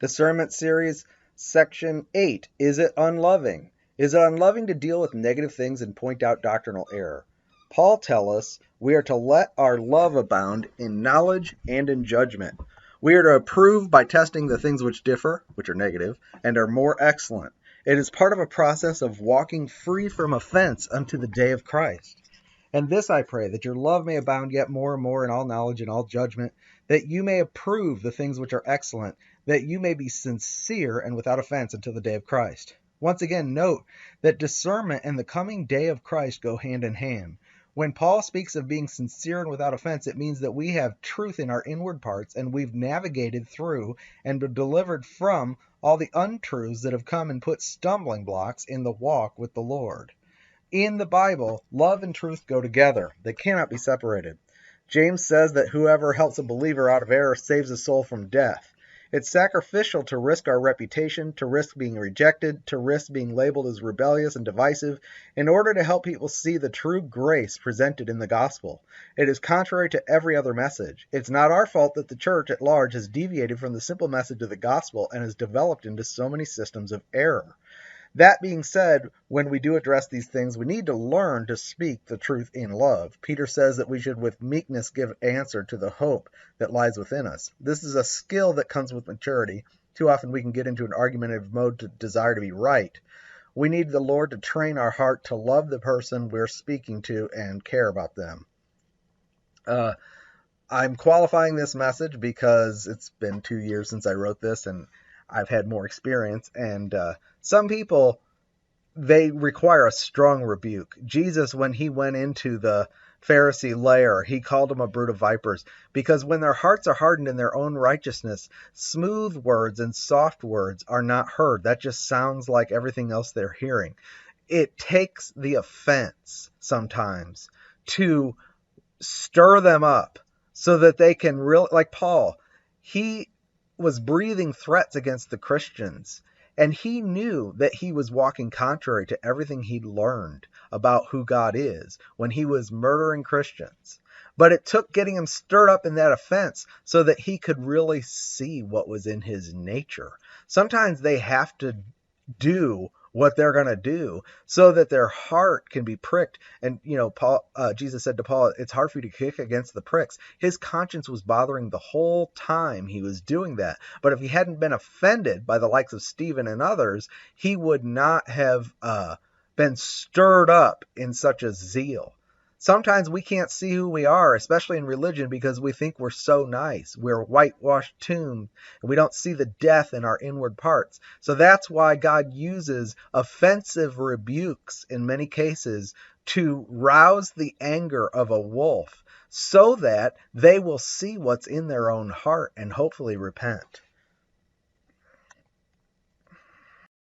Discernment Series Section 8. Is it unloving? Is it unloving to deal with negative things and point out doctrinal error? Paul tells us we are to let our love abound in knowledge and in judgment. We are to approve by testing the things which differ, which are negative, and are more excellent. It is part of a process of walking free from offense unto the day of Christ. And this I pray, that your love may abound yet more and more in all knowledge and all judgment, that you may approve the things which are excellent, that you may be sincere and without offense until the day of Christ. Once again, note that discernment and the coming day of Christ go hand in hand. When Paul speaks of being sincere and without offense, it means that we have truth in our inward parts and we've navigated through and been delivered from all the untruths that have come and put stumbling blocks in the walk with the Lord. In the Bible, love and truth go together. They cannot be separated. James says that whoever helps a believer out of error saves a soul from death. It's sacrificial to risk our reputation, to risk being rejected, to risk being labeled as rebellious and divisive in order to help people see the true grace presented in the gospel. It is contrary to every other message. It's not our fault that the church at large has deviated from the simple message of the gospel and has developed into so many systems of error. That being said, when we do address these things, we need to learn to speak the truth in love. Peter says that we should with meekness give answer to the hope that lies within us. This is a skill that comes with maturity. Too often we can get into an argumentative mode to desire to be right. We need the Lord to train our heart to love the person we're speaking to and care about them. I'm qualifying this message because it's been 2 years since I wrote this and I've had more experience, and some people, they require a strong rebuke. Jesus, when he went into the Pharisee lair, he called them a brood of vipers, because when their hearts are hardened in their own righteousness, smooth words and soft words are not heard. That just sounds like everything else they're hearing. It takes the offense sometimes to stir them up so that they can really, like Paul, he was breathing threats against the Christians, and he knew that he was walking contrary to everything he'd learned about who God is when he was murdering Christians. But it took getting him stirred up in that offense so that he could really see what was in his nature. Sometimes they have to do what they're going to do so that their heart can be pricked. And, Jesus said to Paul, it's hard for you to kick against the pricks. His conscience was bothering the whole time he was doing that. But if he hadn't been offended by the likes of Stephen and others, he would not have been stirred up in such a zeal. Sometimes we can't see who we are, especially in religion, because we think we're so nice. We're whitewashed tombs, and we don't see the death in our inward parts. So that's why God uses offensive rebukes in many cases to rouse the anger of a wolf so that they will see what's in their own heart and hopefully repent.